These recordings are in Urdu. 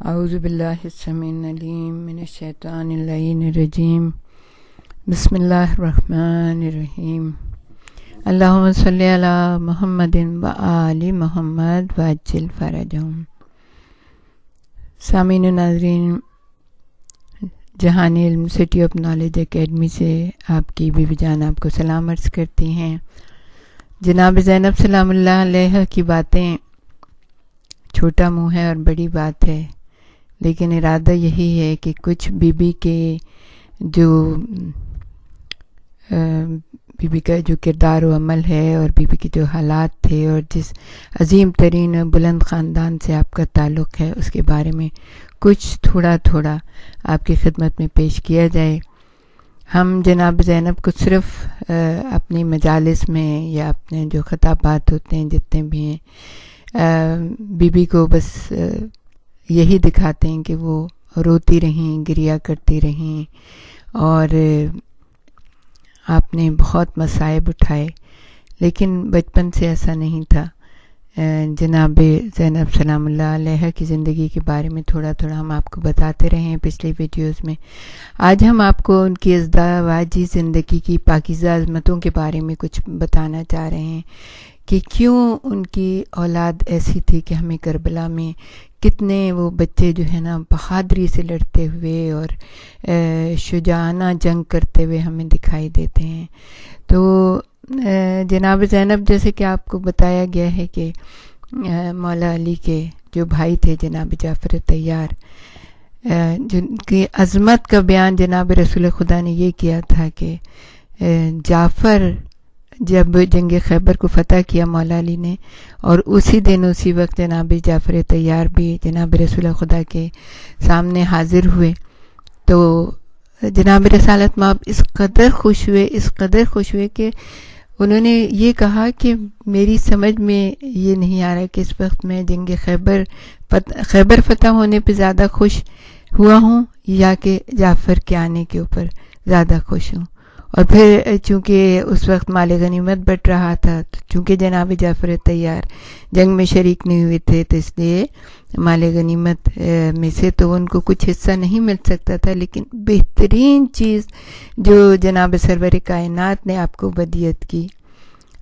اعوذ باللہ السمیع العلیم من الشیطان اللعین الرجیم بسم اللہ الرحمن الرحیم اللہم صلی علی محمد و آل محمد وعجل فرجہم۔ سامعین و ناظرین، جہانی علم سٹی آف نالج اکیڈمی سے آپ کی بیوی جان آپ کو سلام عرض کرتی ہیں۔ جناب زینب سلام اللہ علیہ کی باتیں چھوٹا منہ ہے اور بڑی بات ہے، لیکن ارادہ یہی ہے کہ کچھ بی بی کا جو کردار و عمل ہے اور بی کے جو حالات تھے اور جس عظیم ترین بلند خاندان سے آپ کا تعلق ہے اس کے بارے میں کچھ تھوڑا آپ کی خدمت میں پیش کیا جائے۔ ہم جناب زینب کو صرف اپنی مجالس میں یا اپنے جو خطابات ہوتے ہیں جتنے بھی ہیں بی کو بس یہی دکھاتے ہیں کہ وہ روتی رہیں، گریہ کرتی رہیں، اور آپ نے بہت مصائب اٹھائے، لیکن بچپن سے ایسا نہیں تھا۔ جناب زینب سلام اللہ علیہ کی زندگی کے بارے میں تھوڑا ہم آپ کو بتاتے رہے ہیں پچھلی ویڈیوز میں۔ آج ہم آپ کو ان کی ازدواجی زندگی کی پاکیزہ عظمتوں کے بارے میں کچھ بتانا چاہ رہے ہیں کہ کیوں ان کی اولاد ایسی تھی کہ ہمیں کربلا میں کتنے وہ بچے جو ہے نا بہادری سے لڑتے ہوئے اور شجاعانہ جنگ کرتے ہوئے ہمیں دکھائی دیتے ہیں۔ تو جناب زینب، جیسے کہ آپ کو بتایا گیا ہے کہ مولا علی کے جو بھائی تھے جناب جعفر طیار، جن کی عظمت کا بیان جناب رسول خدا نے یہ کیا تھا کہ جعفر جب جنگ خیبر کو فتح کیا مولا علی نے، اور اسی دن اسی وقت جناب جعفر طیار بھی جناب رسول خدا کے سامنے حاضر ہوئے، تو جناب رسالت مآب اس قدر خوش ہوئے کہ انہوں نے یہ کہا کہ میری سمجھ میں یہ نہیں آ رہا کہ اس وقت میں جنگ خیبر فتح ہونے پہ زیادہ خوش ہوا ہوں یا کہ جعفر کے آنے کے اوپر زیادہ خوش ہوں۔ اور پھر چونکہ اس وقت مال غنیمت بٹ رہا تھا، چونکہ جناب جعفر طیار جنگ میں شریک نہیں ہوئے تھے، تو اس لیے مال غنیمت میں سے تو ان کو کچھ حصہ نہیں مل سکتا تھا، لیکن بہترین چیز جو جناب سرور کائنات نے آپ کو بدیت کی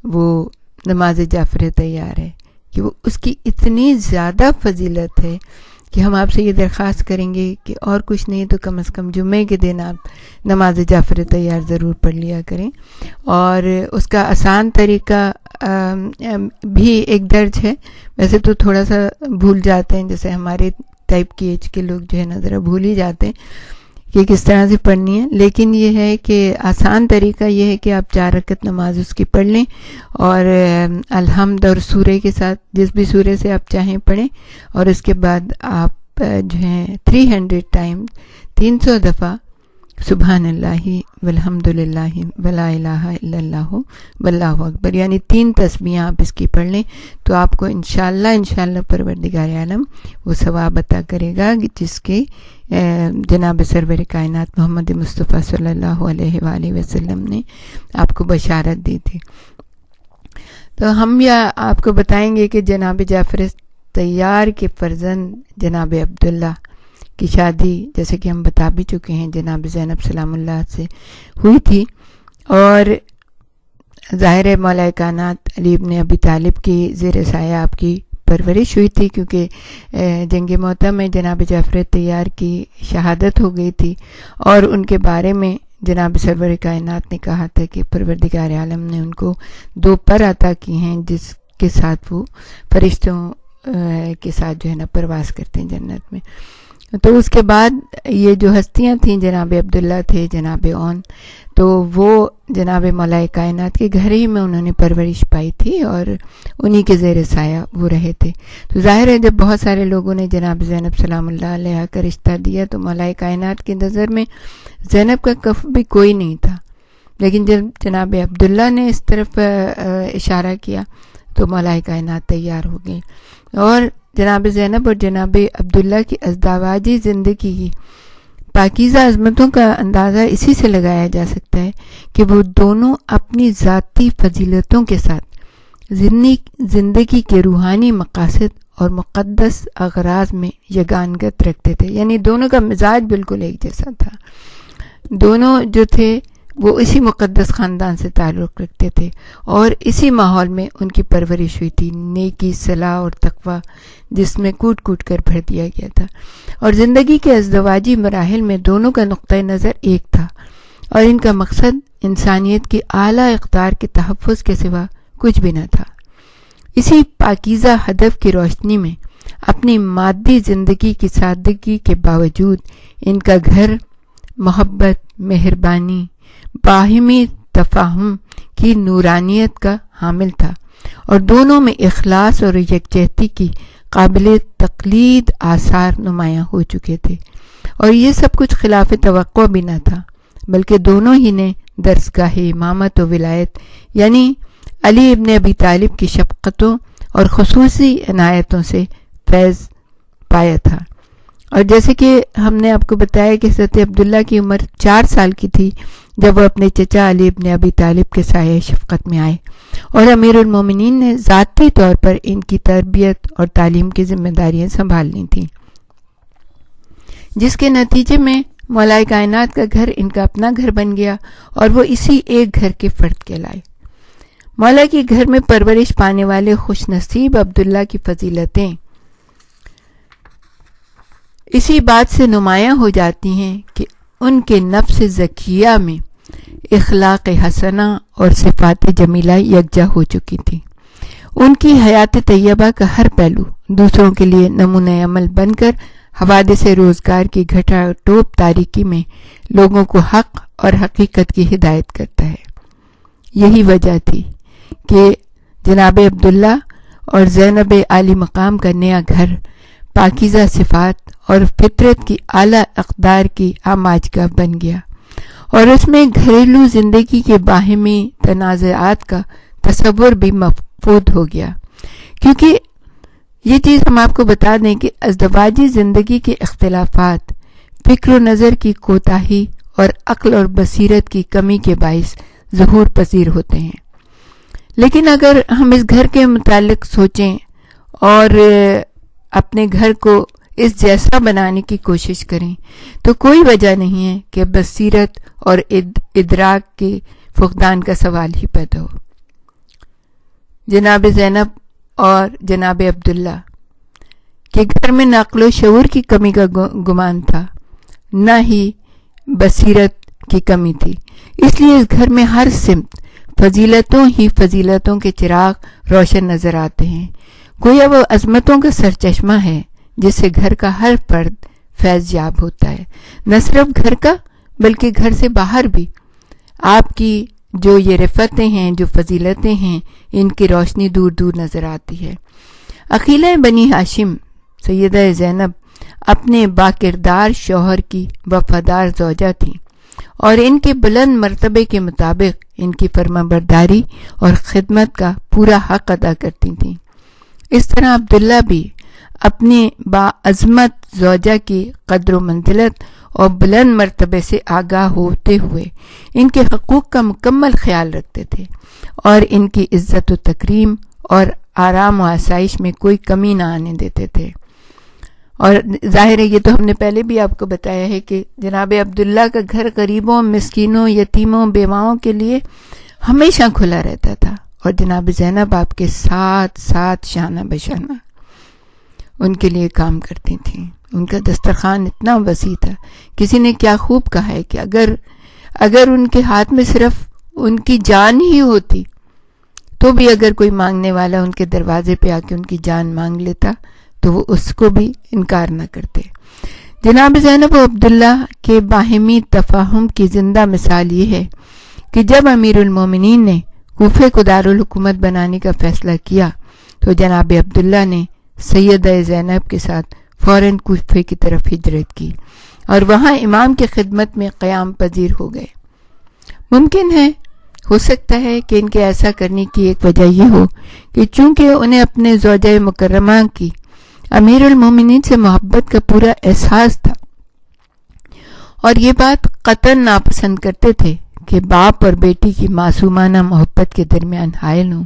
وہ نماز جعفر طیار ہے، کہ وہ اس کی اتنی زیادہ فضیلت ہے کہ ہم آپ سے یہ درخواست کریں گے کہ اور کچھ نہیں تو کم از کم جمعے کے دن آپ نماز جعفر طیار ضرور پڑھ لیا کریں۔ اور اس کا آسان طریقہ بھی ایک درج ہے، ویسے تو تھوڑا سا بھول جاتے ہیں، جیسے ہمارے ٹائپ کی ایج کے لوگ جو ہے نا ذرا بھول ہی جاتے ہیں کہ کس طرح سے پڑھنی ہے، لیکن یہ ہے کہ آسان طریقہ یہ ہے کہ آپ 4 رکعت نماز اس کی پڑھ لیں اور الحمد اور سورہ کے ساتھ جس بھی سورہ سے آپ چاہیں پڑھیں، اور اس کے بعد آپ جو ہیں 300 ٹائم 300 دفعہ سبحان اللہ والحمد للہ ولا الہ الا اللہ واللہ اکبر، یعنی 3 تسبیحیں آپ اس کی پڑھ لیں، تو آپ کو انشاءاللہ پروردگار عالم وہ ثواب عطا کرے گا جس کے جناب سرور کائنات محمد مصطفیٰ صلی اللہ علیہ وآلہ وسلم نے آپ کو بشارت دی تھی۔ تو ہم آپ کو بتائیں گے کہ جناب جعفر طیار کے فرزند جناب عبداللہ کی شادی جیسے کہ ہم بتا بھی چکے ہیں جناب زینب سلام اللہ سے ہوئی تھی، اور ظاہر مولا کائنات علی ابن ابی طالب کی زیر سایہ آپ کی پرورش ہوئی تھی، کیونکہ جنگ موتا میں جناب جعفر طیار کی شہادت ہو گئی تھی، اور ان کے بارے میں جناب سرور کائنات نے کہا تھا کہ پروردگار عالم نے ان کو 2 پر عطا کی ہیں جس کے ساتھ وہ فرشتوں کے ساتھ جو ہے نا پرواز کرتے ہیں جنت میں۔ تو اس کے بعد یہ جو ہستیاں تھیں جناب عبداللہ تھے، جناب اون، تو وہ جناب مولا کائنات کے گھر ہی میں انہوں نے پرورش پائی تھی اور انہی کے زیر سایہ وہ رہے تھے۔ تو ظاہر ہے جب بہت سارے لوگوں نے جناب زینب سلام اللہ علیہ کا رشتہ دیا تو مولا کائنات کی نظر میں زینب کا کف بھی کوئی نہیں تھا، لیکن جب جناب عبداللہ نے اس طرف اشارہ کیا تو مولا کائنات تیار ہو گئے۔ اور جناب زینب اور جناب عبداللہ کی ازدواجی زندگی کی پاکیزہ عظمتوں کا اندازہ اسی سے لگایا جا سکتا ہے کہ وہ دونوں اپنی ذاتی فضیلتوں کے ساتھ زندگی کے روحانی مقاصد اور مقدس اغراض میں یگانگت رکھتے تھے، یعنی دونوں کا مزاج بالکل ایک جیسا تھا. دونوں جو تھے وہ اسی مقدس خاندان سے تعلق رکھتے تھے اور اسی ماحول میں ان کی پرورش ہوئی تھی، نیکی، صلاح اور تقوی جس میں کوٹ کوٹ کر بھر دیا گیا تھا. اور زندگی کے ازدواجی مراحل میں دونوں کا نقطۂ نظر ایک تھا اور ان کا مقصد انسانیت کی اعلیٰ اقدار کے تحفظ کے سوا کچھ بھی نہ تھا. اسی پاکیزہ ہدف کی روشنی میں اپنی مادی زندگی کی سادگی کے باوجود ان کا گھر محبت، مہربانی، باہمی تفاہم کی نورانیت کا حامل تھا اور دونوں میں اخلاص اور یکجہتی کی قابل تقلید آثار نمایاں ہو چکے تھے. اور یہ سب کچھ خلاف توقع بھی نہ تھا، بلکہ دونوں ہی نے درسگاہ امامت و ولایت یعنی علی ابن ابی طالب کی شفقتوں اور خصوصی عنایتوں سے فیض پایا تھا. اور جیسے کہ ہم نے آپ کو بتایا کہ حضرت عبداللہ کی عمر 4 سال کی تھی جب وہ اپنے چچا علی ابن ابی طالب کے سایہ شفقت میں آئے اور امیر المومنین نے ذاتی طور پر ان کی تربیت اور تعلیم کی ذمہ داریاں سنبھالنی تھیں، جس کے نتیجے میں مولا کائنات کا گھر ان کا اپنا گھر بن گیا اور وہ اسی ایک گھر کے فرد کہلائے. مولا کے گھر میں پرورش پانے والے خوش نصیب عبداللہ کی فضیلتیں اسی بات سے نمایاں ہو جاتی ہیں کہ ان کے نفس زکیہ میں اخلاق حسنہ اور صفات جمیلہ یکجا ہو چکی تھی. ان کی حیات طیبہ کا ہر پہلو دوسروں کے لیے نمونہ عمل بن کر حوادث روزگار کی گھٹا ٹوپ تاریکی میں لوگوں کو حق اور حقیقت کی ہدایت کرتا ہے. یہی وجہ تھی کہ جناب عبداللہ اور زینب عالی مقام کا نیا گھر پاکیزہ صفات اور فطرت کی اعلیٰ اقدار کی آماجگاہ بن گیا اور اس میں گھریلو زندگی کے باہمی تنازعات کا تصور بھی مفقود ہو گیا. کیونکہ یہ چیز ہم آپ کو بتا دیں کہ ازدواجی زندگی کے اختلافات فکر و نظر کی کوتاہی اور عقل اور بصیرت کی کمی کے باعث ظہور پذیر ہوتے ہیں. لیکن اگر ہم اس گھر کے متعلق سوچیں اور اپنے گھر کو اس جیسا بنانے کی کوشش کریں تو کوئی وجہ نہیں ہے کہ بصیرت اور ادراک کے فقدان کا سوال ہی پیدا ہو. جناب زینب اور جناب عبداللہ کے گھر میں نہ عقل و شعور کی کمی کا گمان تھا، نہ ہی بصیرت کی کمی تھی. اس لیے اس گھر میں ہر سمت فضیلتوں ہی فضیلتوں کے چراغ روشن نظر آتے ہیں. گویا وہ عظمتوں کا سرچشمہ ہے جس سے گھر کا ہر فرد فیض یاب ہوتا ہے، نہ صرف گھر کا بلکہ گھر سے باہر بھی. آپ کی جو یہ رفتیں ہیں، جو فضیلتیں ہیں، ان کی روشنی دور دور نظر آتی ہے. عقیلہ بنی ہاشم سیدہ زینب اپنے باکردار شوہر کی وفادار زوجہ تھیں اور ان کے بلند مرتبے کے مطابق ان کی فرمانبرداری اور خدمت کا پورا حق ادا کرتی تھیں. اس طرح عبداللہ بھی اپنی باعظمت زوجہ کی قدر و منزلت اور بلند مرتبے سے آگاہ ہوتے ہوئے ان کے حقوق کا مکمل خیال رکھتے تھے اور ان کی عزت و تکریم اور آرام و آسائش میں کوئی کمی نہ آنے دیتے تھے. اور ظاہر ہے یہ تو ہم نے پہلے بھی آپ کو بتایا ہے کہ جناب عبداللہ کا گھر غریبوں، مسکینوں، یتیموں، بیواؤں کے لیے ہمیشہ کھلا رہتا تھا اور جناب زینب آپ کے ساتھ ساتھ شانہ بشانہ ان کے لیے کام کرتی تھیں. ان کا دسترخوان اتنا وسیع تھا. کسی نے کیا خوب کہا ہے کہ اگر ان کے ہاتھ میں صرف ان کی جان ہی ہوتی تو بھی اگر کوئی مانگنے والا ان کے دروازے پہ آ کے ان کی جان مانگ لیتا تو وہ اس کو بھی انکار نہ کرتے. جناب زینب و عبداللہ کے باہمی تفاہم کی زندہ مثال یہ ہے کہ جب امیر المومنین نے کوفے کو دارالحکومت بنانے کا فیصلہ کیا تو جناب عبداللہ نے سیدہ زینب کے ساتھ فوراً کوفے کی طرف ہجرت کی اور وہاں امام کی خدمت میں قیام پذیر ہو گئے. ممکن ہے، ہو سکتا ہے کہ ان کے ایسا کرنے کی ایک وجہ یہ ہو کہ چونکہ انہیں اپنے زوجہ مکرمہ کی امیر المومنین سے محبت کا پورا احساس تھا اور یہ بات قطعاً ناپسند کرتے تھے کہ باپ اور بیٹی کی معصومانہ محبت کے درمیان حائل ہوں.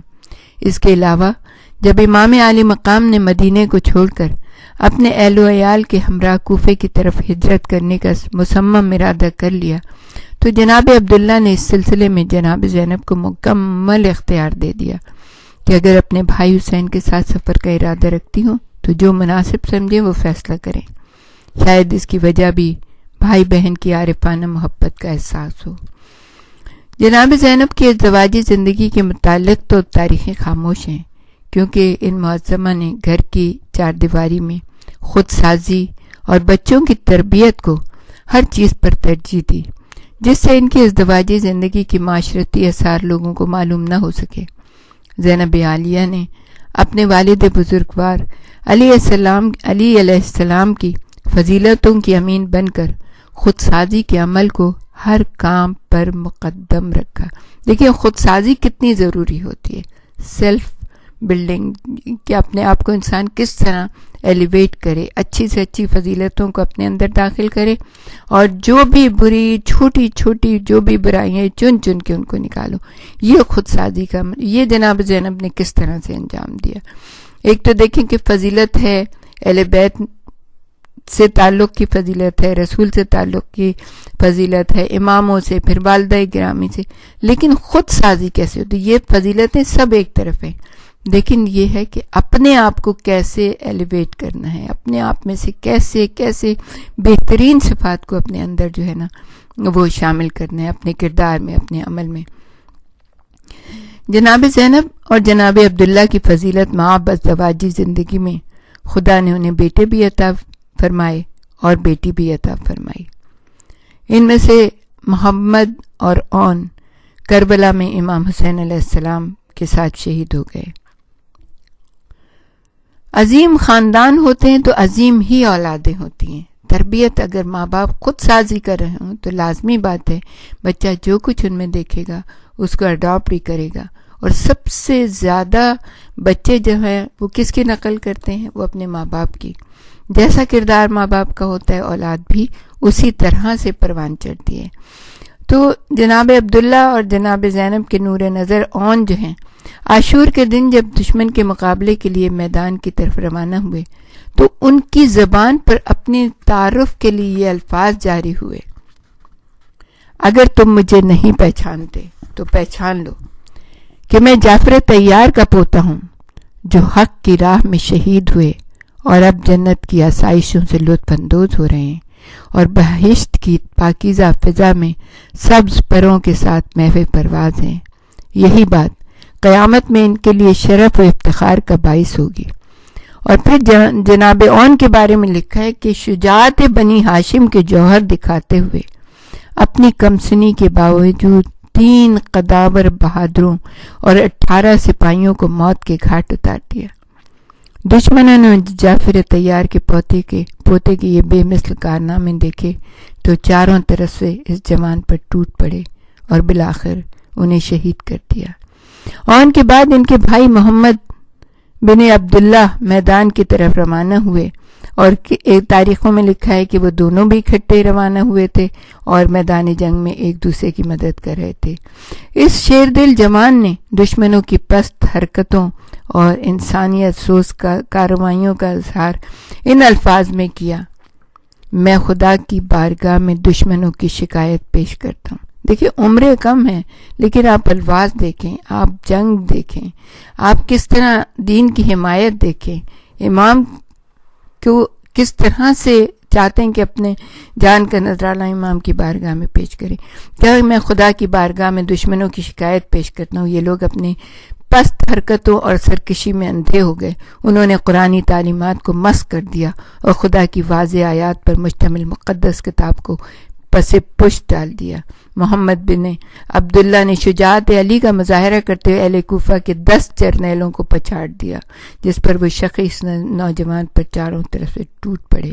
اس کے علاوہ جب امام عالی مقام نے مدینے کو چھوڑ کر اپنے اہل و عیال کے ہمراہ کوفے کی طرف ہجرت کرنے کا مصمم ارادہ کر لیا تو جناب عبداللہ نے اس سلسلے میں جناب زینب کو مکمل اختیار دے دیا کہ اگر اپنے بھائی حسین کے ساتھ سفر کا ارادہ رکھتی ہوں تو جو مناسب سمجھیں وہ فیصلہ کریں. شاید اس کی وجہ بھی بھائی بہن کی عارفانہ محبت کا احساس ہو. جناب زینب کی ازدواجی زندگی کے متعلق تو تاریخیں خاموش ہیں، کیونکہ ان معظمہ نے گھر کی چار دیواری میں خود سازی اور بچوں کی تربیت کو ہر چیز پر ترجیح دی، جس سے ان کی ازدواجی زندگی کی معاشرتی اثار لوگوں کو معلوم نہ ہو سکے. زینب عالیہ نے اپنے والد بزرگوار علی علیہ السلام کی فضیلتوں کی امین بن کر خود سازی کے عمل کو ہر کام پر مقدم رکھا. دیکھیں خود سازی کتنی ضروری ہوتی ہے، سیلف بلڈنگ، کہ اپنے آپ کو انسان کس طرح ایلیویٹ کرے، اچھی سے اچھی فضیلتوں کو اپنے اندر داخل کرے اور جو بھی بری چھوٹی چھوٹی جو بھی برائیاں چن چن کے ان کو نکالو. یہ خود سازی کا یہ جناب زینب نے کس طرح سے انجام دیا. ایک تو دیکھیں کہ فضیلت ہے، اہل بیت سے تعلق کی فضیلت ہے، رسول سے تعلق کی فضیلت ہے، اماموں سے، پھر والدہ گرامی سے، لیکن خود سازی کیسے ہوتی؟ یہ فضیلتیں سب ایک طرف ہیں، لیکن یہ ہے کہ اپنے آپ کو کیسے ایلیویٹ کرنا ہے، اپنے آپ میں سے کیسے بہترین صفات کو اپنے اندر جو ہے نا وہ شامل کرنا ہے، اپنے کردار میں، اپنے عمل میں. جناب زینب اور جناب عبداللہ کی فضیلت مآب ازدواجی زندگی میں خدا نے انہیں بیٹے بھی عطا فرمائے اور بیٹی بھی عطا فرمائی. ان میں سے محمد اور اون کربلا میں امام حسین علیہ السلام کے ساتھ شہید ہو گئے. عظیم خاندان ہوتے ہیں تو عظیم ہی اولادیں ہوتی ہیں. تربیت اگر ماں باپ خود سازی کر رہے ہوں تو لازمی بات ہے بچہ جو کچھ ان میں دیکھے گا اس کو اڈاپٹ بھی کرے گا. اور سب سے زیادہ بچے جو ہیں وہ کس کی نقل کرتے ہیں؟ وہ اپنے ماں باپ کی. جیسا کردار ماں باپ کا ہوتا ہے اولاد بھی اسی طرح سے پروان چڑھتی ہے. تو جناب عبداللہ اور جناب زینب کے نور نظر اون جو ہیں عاشور کے دن جب دشمن کے مقابلے کے لیے میدان کی طرف روانہ ہوئے تو ان کی زبان پر اپنے تعارف کے لیے یہ الفاظ جاری ہوئے: اگر تم مجھے نہیں پہچانتے تو پہچان لو کہ میں جعفر طیار کا پوتا ہوں جو حق کی راہ میں شہید ہوئے اور اب جنت کی آسائشوں سے لطف اندوز ہو رہے ہیں اور بہشت کی پاکیزہ فضا میں سبز پروں کے ساتھ محو پرواز ہیں. یہی بات قیامت میں ان کے لیے شرف و افتخار کا باعث ہوگی. اور پھر جناب اون کے بارے میں لکھا ہے کہ شجاعت بنی ہاشم کے جوہر دکھاتے ہوئے اپنی کمسنی کے باوجود 3 قداور بہادروں اور 18 سپاہیوں کو موت کے گھاٹ اتار دیا. دشمنوں نے جعفر طیار کے پوتے کے یہ بے مثل کارنامے دیکھے تو چاروں طرف سے اس جوان پر ٹوٹ پڑے اور بالآخر انہیں شہید کر دیا. اور ان کے بعد ان کے بھائی محمد بن عبداللہ میدان کی طرف روانہ ہوئے اور تاریخوں میں لکھا ہے کہ وہ دونوں بھی اکٹھے روانہ ہوئے تھے اور میدان جنگ میں ایک دوسرے کی مدد کر رہے تھے. اس شیر دل جوان نے دشمنوں کی پست حرکتوں اور انسانیت سوز کارروائیوں کا اظہار ان الفاظ میں کیا: میں خدا کی بارگاہ میں دشمنوں کی شکایت پیش کرتا ہوں. دیکھیں عمریں کم ہیں لیکن آپ الفاظ دیکھیں، آپ جنگ دیکھیں، آپ کس طرح دین کی حمایت دیکھیں، امام کو کس طرح سے چاہتے ہیں کہ اپنے جان کا نذرانہ امام کی بارگاہ میں پیش کریں. کیا میں خدا کی بارگاہ میں دشمنوں کی شکایت پیش کرتا ہوں؟ یہ لوگ اپنی پست حرکتوں اور سرکشی میں اندھے ہو گئے. انہوں نے قرآنی تعلیمات کو مسخ کر دیا اور خدا کی واضح آیات پر مشتمل مقدس کتاب کو پس پشت ڈال دیا. محمد بن عبداللہ نے شجاعت علی کا مظاہرہ کرتے ہوئے اہل کوفہ کے 10 جرنیلوں کو پچھاڑ دیا، جس پر وہ شخص نوجوان پر چاروں طرف سے ٹوٹ پڑے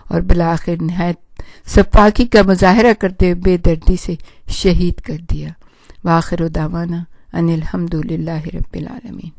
اور بالآخر نہایت صفاقی کا مظاہرہ کرتے ہوئے بے دردی سے شہید کر دیا. وآخر دعوانا ان الحمد للہ رب العالمین.